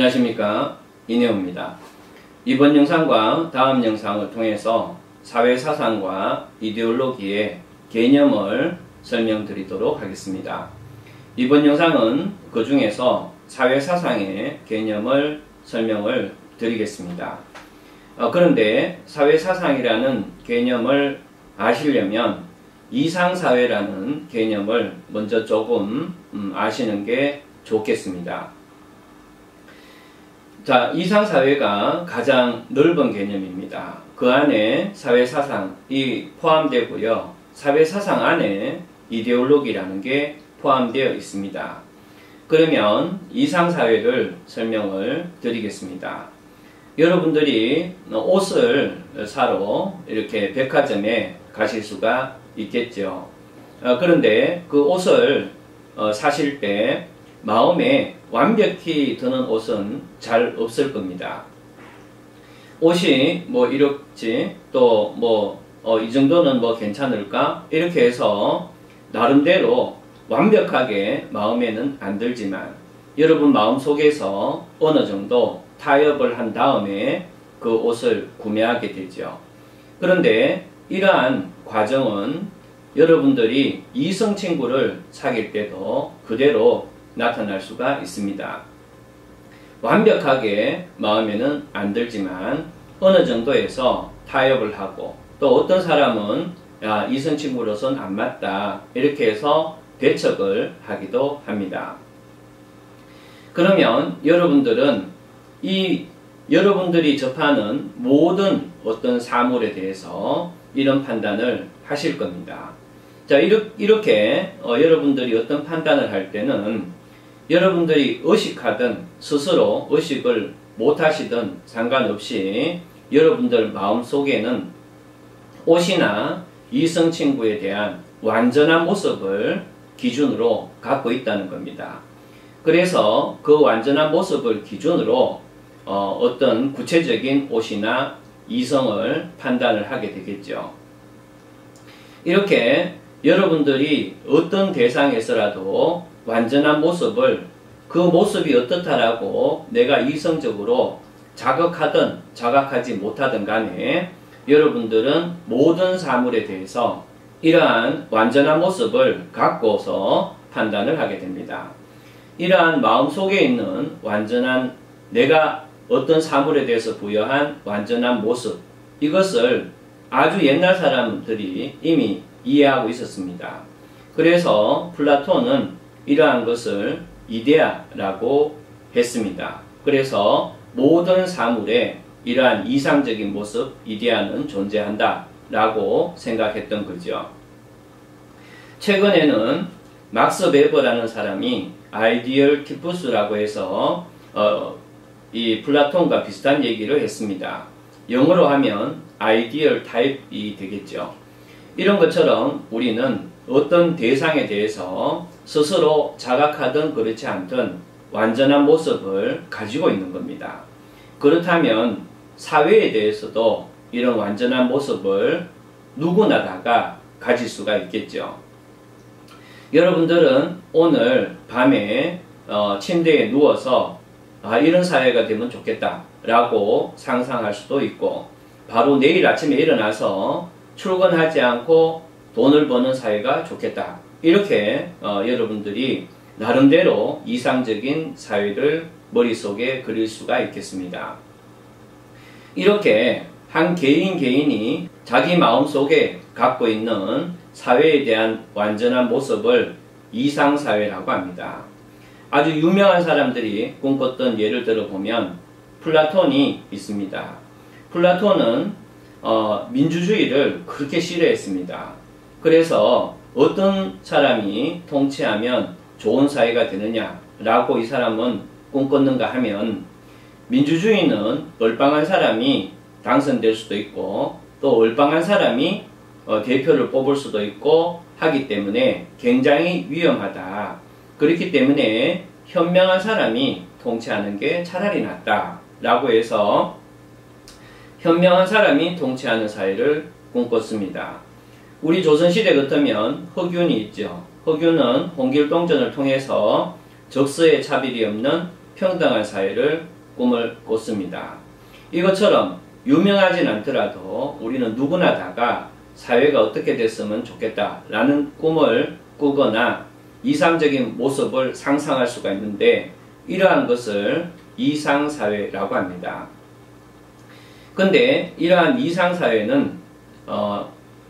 안녕하십니까, 이내호입니다. 이번 영상과 다음 영상을 통해서 사회사상과 이데올로기의 개념을 설명드리도록 하겠습니다. 이번 영상은 그 중에서 사회사상의 개념을 설명을 드리겠습니다. 그런데 사회사상이라는 개념을 아시려면 이상사회라는 개념을 먼저 조금 아시는 게 좋겠습니다. 자, 이상사회가 가장 넓은 개념입니다. 그 안에 사회사상이 포함되고요. 사회사상 안에 이데올로기라는 게 포함되어 있습니다. 그러면 이상사회를 설명을 드리겠습니다. 여러분들이 옷을 사러 이렇게 백화점에 가실 수가 있겠죠. 그런데 그 옷을 사실 때 마음에 완벽히 드는 옷은 잘 없을 겁니다. 옷이 이렇지, 또 이 정도는 괜찮을까? 이렇게 해서 나름대로 완벽하게 마음에는 안 들지만 여러분 마음속에서 어느 정도 타협을 한 다음에 그 옷을 구매하게 되죠. 그런데 이러한 과정은 여러분들이 이성 친구를 사귈 때도 그대로 나타날 수가 있습니다. 완벽하게 마음에는 안 들지만 어느 정도에서 타협을 하고, 또 어떤 사람은 야, 이성 친구로선 안 맞다 이렇게 해서 배척을 하기도 합니다. 그러면 여러분들은 여러분들이 접하는 모든 어떤 사물에 대해서 이런 판단을 하실 겁니다. 자, 이렇게 여러분들이 어떤 판단을 할 때는 여러분들이 의식하든 스스로 의식을 못하시든 상관없이 여러분들 마음속에는 옷이나 이성 친구에 대한 완전한 모습을 기준으로 갖고 있다는 겁니다. 그래서 그 완전한 모습을 기준으로 어떤 구체적인 옷이나 이성을 판단을 하게 되겠죠. 이렇게 여러분들이 어떤 대상에서라도 완전한 모습을, 그 모습이 어떻다라고 내가 이성적으로 자각하든 자각하지 못하든 간에 여러분들은 모든 사물에 대해서 이러한 완전한 모습을 갖고서 판단을 하게 됩니다. 이러한 마음속에 있는 완전한, 내가 어떤 사물에 대해서 부여한 완전한 모습, 이것을 아주 옛날 사람들이 이미 이해하고 있었습니다. 그래서 플라톤은 이러한 것을 이데아라고 했습니다. 그래서 모든 사물에 이러한 이상적인 모습, 이데아는 존재한다 라고 생각했던 거죠. 최근에는 막스 베버라는 사람이 아이디얼 티푸스라고 해서 이 플라톤과 비슷한 얘기를 했습니다. 영어로 하면 아이디얼 타입이 되겠죠. 이런 것처럼 우리는 어떤 대상에 대해서 스스로 자각하든 그렇지 않든 완전한 모습을 가지고 있는 겁니다. 그렇다면 사회에 대해서도 이런 완전한 모습을 누구나 다가 가질 수가 있겠죠. 여러분들은 오늘 밤에 침대에 누워서 이런 사회가 되면 좋겠다 라고 상상할 수도 있고, 바로 내일 아침에 일어나서 출근하지 않고 돈을 버는 사회가 좋겠다 이렇게 여러분들이 나름대로 이상적인 사회를 머릿속에 그릴 수가 있겠습니다. 이렇게 한 개인이 자기 마음속에 갖고 있는 사회에 대한 완전한 모습을 이상사회라고 합니다. 아주 유명한 사람들이 꿈꿨던 예를 들어보면 플라톤이 있습니다. 플라톤은 민주주의를 그렇게 싫어했습니다. 그래서 어떤 사람이 통치하면 좋은 사회가 되느냐라고 이 사람은 꿈꿨는가 하면, 민주주의는 얼빵한 사람이 당선될 수도 있고 또 얼빵한 사람이 대표를 뽑을 수도 있고 하기 때문에 굉장히 위험하다. 그렇기 때문에 현명한 사람이 통치하는 게 차라리 낫다라고 해서 현명한 사람이 통치하는 사회를 꿈꿨습니다. 우리 조선시대 같으면 허균이 있죠. 허균은 홍길동전을 통해서 적서에 차별이 없는 평등한 사회를 꿈을 꿨습니다. 이것처럼 유명하진 않더라도 우리는 누구나 다가 사회가 어떻게 됐으면 좋겠다라는 꿈을 꾸거나 이상적인 모습을 상상할 수가 있는데, 이러한 것을 이상사회라고 합니다. 근데 이러한 이상사회는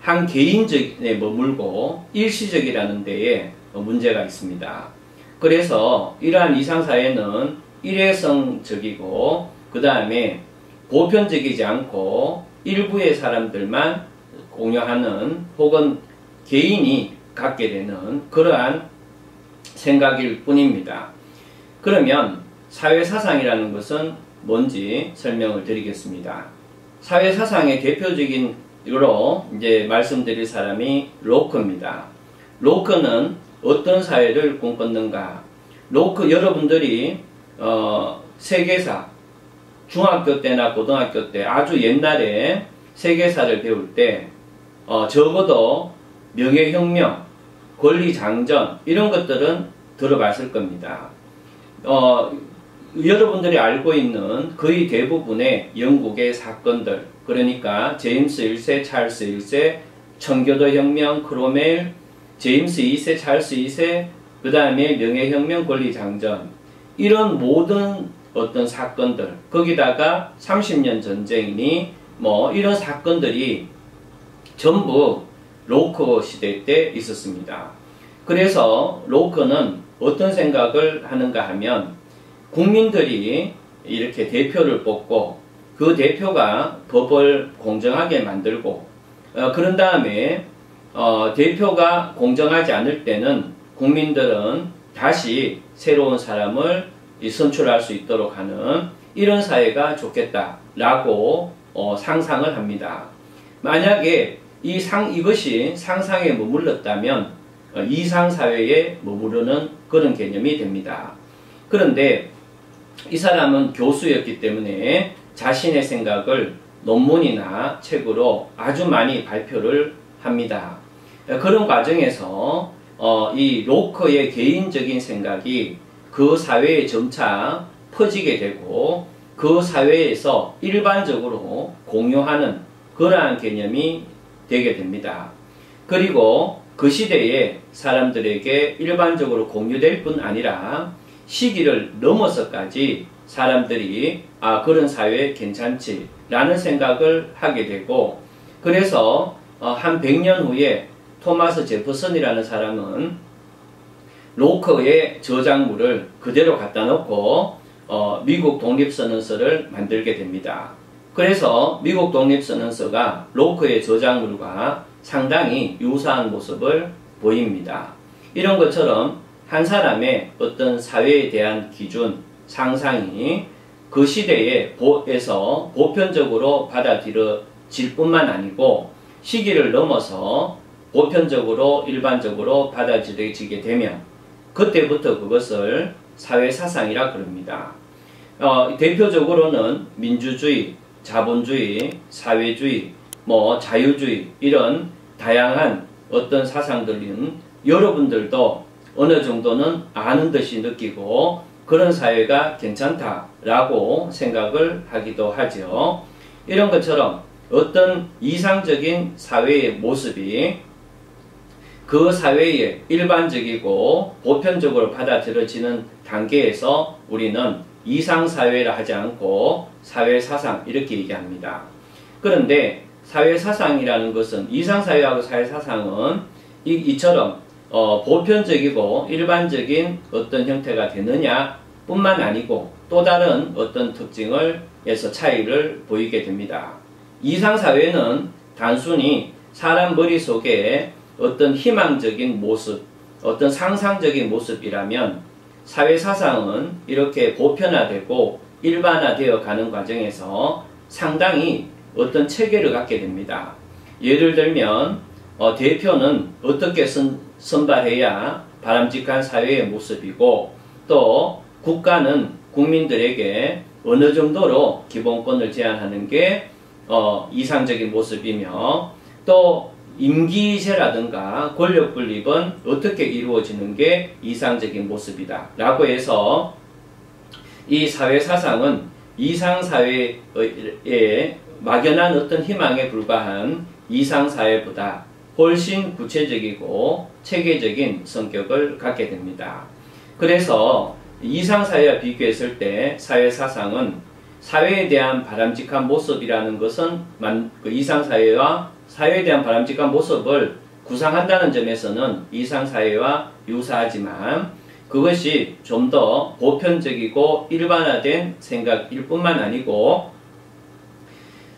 한 개인적에 머물고 일시적이라는 데에 문제가 있습니다. 그래서 이러한 이상사회는 일회성적이고 그 다음에 보편적이지 않고 일부의 사람들만 공유하는 혹은 개인이 갖게 되는 그러한 생각일 뿐입니다. 그러면 사회사상이라는 것은 뭔지 설명을 드리겠습니다. 사회사상의 대표적인 으로 이제 말씀드릴 사람이 로크입니다. 로크는 어떤 사회를 꿈꿨는가? 로크 여러분들이 세계사 중학교 때나 고등학교 때 아주 옛날에 세계사를 배울 때 적어도 명예혁명, 권리장전 이런 것들은 들어봤을 겁니다. 여러분들이 알고 있는 거의 대부분의 영국의 사건들, 그러니까 제임스 1세, 찰스 1세, 청교도 혁명, 크로멜, 제임스 2세, 찰스 2세, 그 다음에 명예혁명, 권리장전, 이런 모든 어떤 사건들, 거기다가 30년 전쟁이니 뭐 이런 사건들이 전부 로크 시대 때 있었습니다. 그래서 로크는 어떤 생각을 하는가 하면, 국민들이 이렇게 대표를 뽑고 그 대표가 법을 공정하게 만들고 그런 다음에 대표가 공정하지 않을 때는 국민들은 다시 새로운 사람을 선출할 수 있도록 하는 이런 사회가 좋겠다라고 상상을 합니다. 만약에 이것이 상상에 머물렀다면 이상사회에 머무르는 그런 개념이 됩니다. 그런데 이 사람은 교수였기 때문에 자신의 생각을 논문이나 책으로 아주 많이 발표를 합니다. 그런 과정에서 이 로크의 개인적인 생각이 그 사회에 점차 퍼지게 되고 그 사회에서 일반적으로 공유하는 그러한 개념이 되게 됩니다. 그리고 그 시대에 사람들에게 일반적으로 공유될 뿐 아니라 시기를 넘어서까지 사람들이 그런 사회 괜찮지 라는 생각을 하게 되고, 그래서 한 100년 후에 토마스 제퍼슨이라는 사람은 로크의 저작물을 그대로 갖다 놓고 미국 독립선언서를 만들게 됩니다. 그래서 미국 독립선언서가 로크의 저작물과 상당히 유사한 모습을 보입니다. 이런 것처럼 한 사람의 어떤 사회에 대한 기준, 상상이 그 시대에서 보편적으로 받아들여질 뿐만 아니고 시기를 넘어서 보편적으로 일반적으로 받아들여지게 되면 그때부터 그것을 사회사상이라 그럽니다. 대표적으로는 민주주의, 자본주의, 사회주의, 자유주의 이런 다양한 어떤 사상들은 여러분들도 어느 정도는 아는 듯이 느끼고 그런 사회가 괜찮다라고 생각을 하기도 하죠. 이런 것처럼 어떤 이상적인 사회의 모습이 그 사회에 일반적이고 보편적으로 받아들여지는 단계에서 우리는 이상사회라 하지 않고 사회사상 이렇게 얘기합니다. 그런데 사회사상이라는 것은 이상사회하고 사회사상은 이처럼 보편적이고 일반적인 어떤 형태가 되느냐 뿐만 아니고 또 다른 어떤 특징을 해서 차이를 보이게 됩니다. 이상사회는 단순히 사람 머릿속에 어떤 희망적인 모습, 어떤 상상적인 모습이라면 사회사상은 이렇게 보편화되고 일반화되어 가는 과정에서 상당히 어떤 체계를 갖게 됩니다. 예를 들면 대표는 어떻게 선발해야 바람직한 사회의 모습이고 또 국가는 국민들에게 어느 정도로 기본권을 제한하는 게 이상적인 모습이며 또 임기제라든가 권력 분립은 어떻게 이루어지는 게 이상적인 모습이다 라고 해서 이 사회사상은 이상사회에 막연한 어떤 희망에 불과한 이상사회보다 훨씬 구체적이고 체계적인 성격을 갖게 됩니다. 그래서 이상사회와 비교했을 때 사회사상은 사회에 대한 바람직한 모습이라는 것은 이상사회와 사회에 대한 바람직한 모습을 구상한다는 점에서는 이상사회와 유사하지만 그것이 좀 더 보편적이고 일반화된 생각일 뿐만 아니고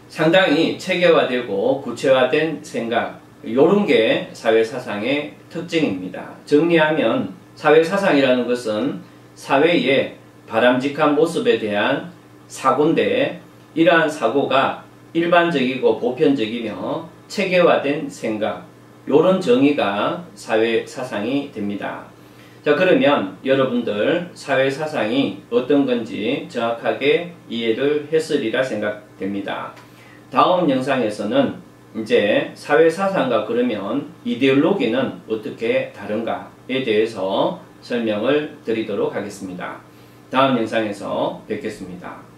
상당히 체계화되고 구체화된 생각, 이런 게 사회사상의 특징입니다. 정리하면 사회사상이라는 것은 사회의 바람직한 모습에 대한 사고인데 이러한 사고가 일반적이고 보편적이며 체계화된 생각, 이런 정의가 사회사상이 됩니다. 자, 그러면 여러분들 사회사상이 어떤 건지 정확하게 이해를 했으리라 생각됩니다. 다음 영상에서는 이제 사회사상과 그러면 이데올로기는 어떻게 다른가에 대해서 설명을 드리도록 하겠습니다. 다음 영상에서 뵙겠습니다.